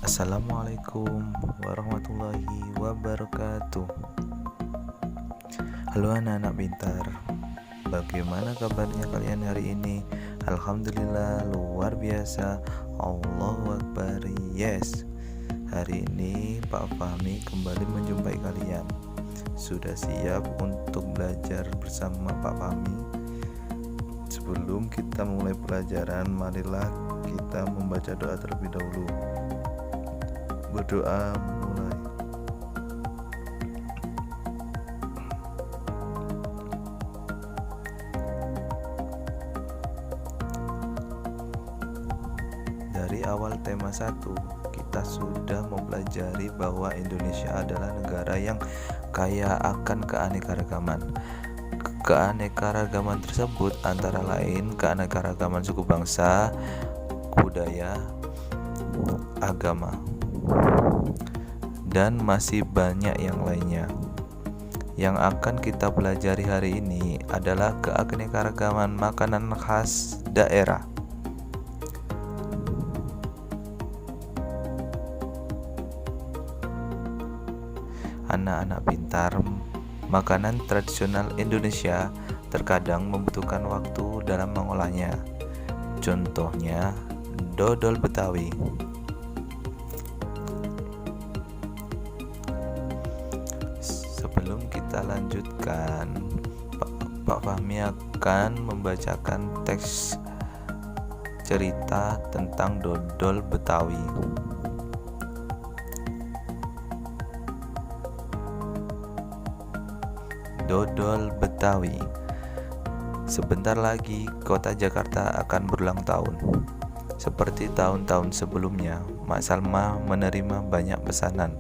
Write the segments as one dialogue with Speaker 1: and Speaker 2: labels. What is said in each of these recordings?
Speaker 1: Assalamualaikum warahmatullahi wabarakatuh. Halo anak-anak pintar, bagaimana kabarnya kalian hari ini? Alhamdulillah luar biasa. Allahu Akbar. Yes, hari ini Pak Fahmi kembali menjumpai kalian. Sudah siap untuk belajar bersama Pak Fahmi? Sebelum kita mulai pelajaran, marilah kita membaca doa terlebih dahulu. Berdoa mulai. Dari awal tema 1, kita sudah mempelajari bahwa Indonesia adalah negara yang kaya akan keanekaragaman. Keanekaragaman tersebut antara lain keanekaragaman suku bangsa, budaya, agama, dan masih banyak yang lainnya. Yang akan kita pelajari hari ini adalah keanekaragaman makanan khas daerah. Anak-anak pintar, makanan tradisional Indonesia terkadang membutuhkan waktu dalam mengolahnya. Contohnya, dodol Betawi. Sebelum kita lanjutkan, Pak Fahmi akan membacakan teks cerita tentang dodol Betawi. Dodol Betawi. Sebentar lagi kota Jakarta akan berulang tahun. Seperti tahun-tahun sebelumnya, Mak Salma menerima banyak pesanan.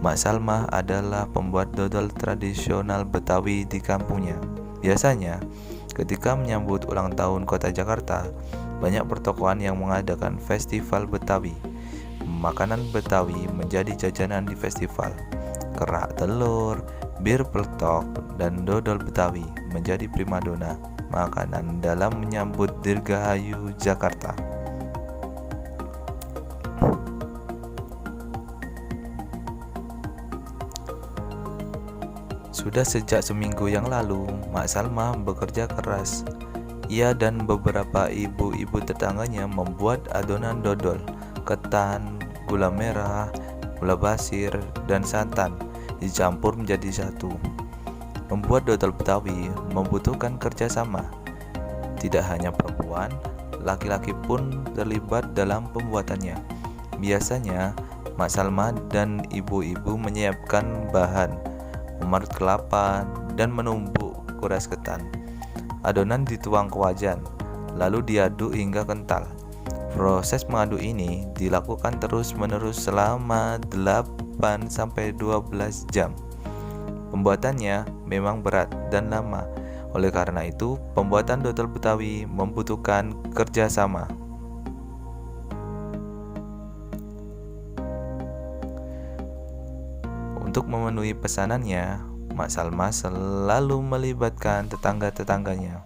Speaker 1: Mak Salma adalah pembuat dodol tradisional Betawi di kampungnya. Biasanya, ketika menyambut ulang tahun kota Jakarta, banyak pertokoan yang mengadakan festival Betawi. Makanan Betawi menjadi jajanan di festival. Kerak telur, bir peletok, dan dodol Betawi menjadi primadona makanan dalam menyambut Dirgahayu Jakarta. Sudah sejak seminggu yang lalu, Mak Salma bekerja keras. Ia dan beberapa ibu-ibu tetangganya membuat adonan dodol, ketan, gula merah, gula pasir, dan santan dicampur menjadi satu. Membuat dodol Betawi membutuhkan kerjasama. Tidak hanya perempuan, laki-laki pun terlibat dalam pembuatannya. Biasanya, Mak Salma dan ibu-ibu menyiapkan bahan, memarut kelapa, dan menumbuk kuras ketan. Adonan dituang ke wajan, lalu diaduk hingga kental. Proses mengaduk ini dilakukan terus-menerus selama 8-12 jam. Pembuatannya memang berat dan lama. Oleh karena itu, pembuatan dodol Betawi membutuhkan kerjasama. Untuk memenuhi pesanannya, Mak Salma selalu melibatkan tetangga-tetangganya.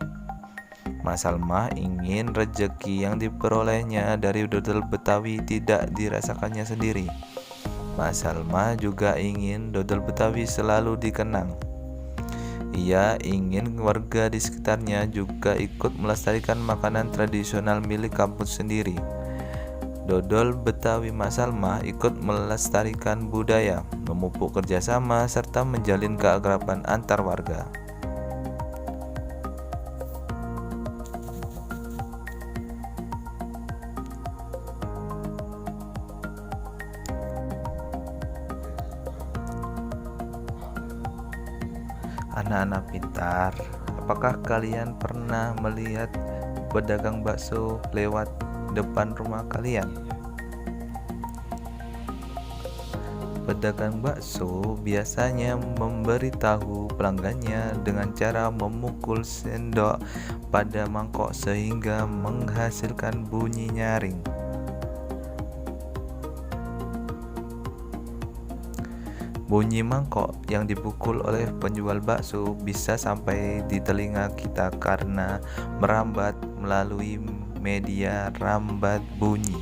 Speaker 1: Mak Salma ingin rejeki yang diperolehnya dari dodol Betawi tidak dirasakannya sendiri. Mak Salma juga ingin dodol Betawi selalu dikenang. Ia ingin warga di sekitarnya juga ikut melestarikan makanan tradisional milik kampus sendiri. Dodol Betawi Mak Salma ikut melestarikan budaya, memupuk kerjasama, serta menjalin keakraban antar warga. Anak-anak pintar, apakah kalian pernah melihat pedagang bakso lewat depan rumah kalian? Pedagang bakso biasanya memberitahu pelanggannya dengan cara memukul sendok pada mangkok sehingga menghasilkan bunyi nyaring. Bunyi mangkok yang dipukul oleh penjual bakso bisa sampai di telinga kita karena merambat melalui media rambat bunyi.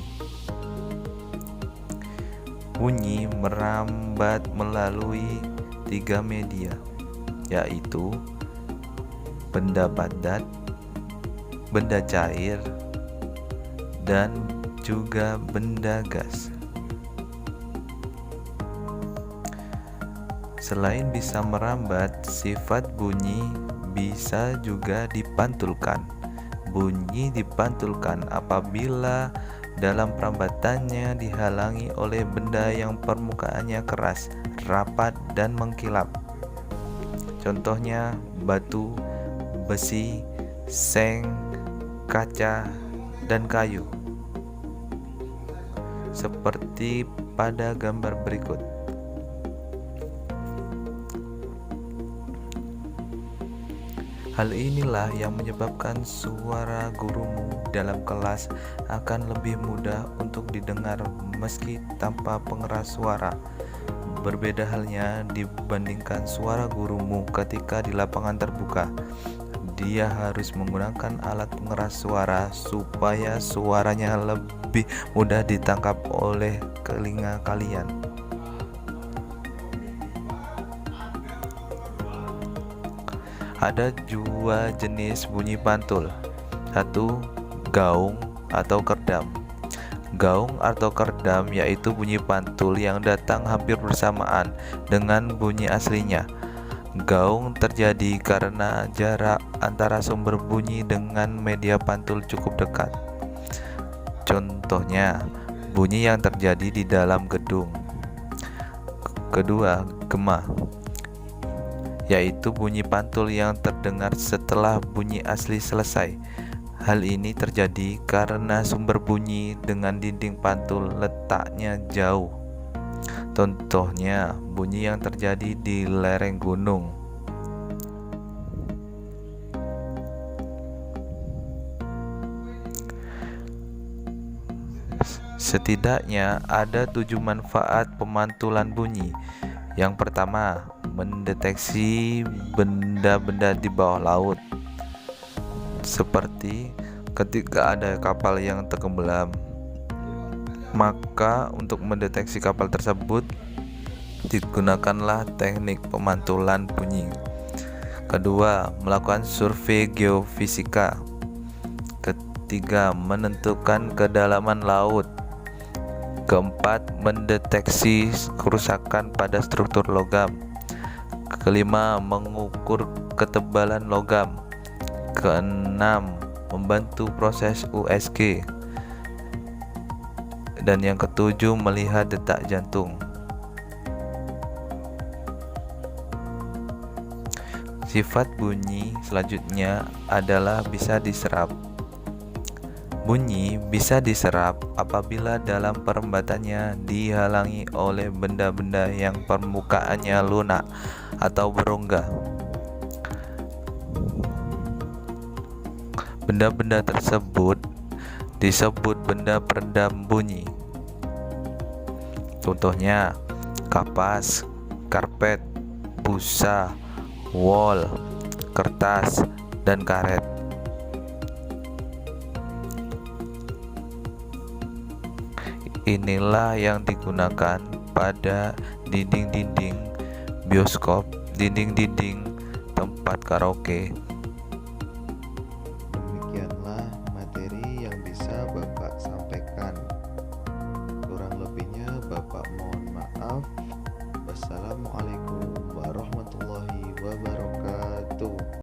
Speaker 1: Bunyi merambat melalui 3 media, yaitu benda padat, benda cair, dan juga benda gas. Selain bisa merambat, sifat bunyi bisa juga dipantulkan. Bunyi dipantulkan apabila dalam perambatannya dihalangi oleh benda yang permukaannya keras, rapat, dan mengkilap. Contohnya batu, besi, seng, kaca, dan kayu. Seperti pada gambar berikut. Hal inilah yang menyebabkan suara gurumu dalam kelas akan lebih mudah untuk didengar meski tanpa pengeras suara. Berbeda halnya dibandingkan suara gurumu ketika di lapangan terbuka. Dia harus menggunakan alat pengeras suara supaya suaranya lebih mudah ditangkap oleh telinga kalian. Ada dua jenis bunyi pantul. Satu, gaung atau kerdam. Gaung atau kerdam yaitu bunyi pantul yang datang hampir bersamaan dengan bunyi aslinya. Gaung terjadi karena jarak antara sumber bunyi dengan media pantul cukup dekat. Contohnya, bunyi yang terjadi di dalam gedung. Kedua, gema, yaitu bunyi pantul yang terdengar setelah bunyi asli selesai. Hal ini terjadi karena sumber bunyi dengan dinding pantul letaknya jauh. Contohnya, bunyi yang terjadi di lereng gunung. Setidaknya ada 7 manfaat pemantulan bunyi. Yang pertama, mendeteksi benda-benda di bawah laut, seperti ketika ada kapal yang tenggelam, maka untuk mendeteksi kapal tersebut digunakanlah teknik pemantulan bunyi. Kedua, melakukan survei geofisika. Ketiga, menentukan kedalaman laut. Keempat, mendeteksi kerusakan pada struktur logam. Kelima, mengukur ketebalan logam. Keenam, membantu proses USG. Dan yang ketujuh, melihat detak jantung. Sifat bunyi selanjutnya adalah bisa diserap. Bunyi bisa diserap apabila dalam perembatannya dihalangi oleh benda-benda yang permukaannya lunak atau berongga. Benda-benda tersebut disebut benda peredam bunyi. Contohnya, kapas, karpet, busa, wol, kertas, dan karet. Inilah yang digunakan pada dinding-dinding bioskop, dinding-dinding tempat karaoke,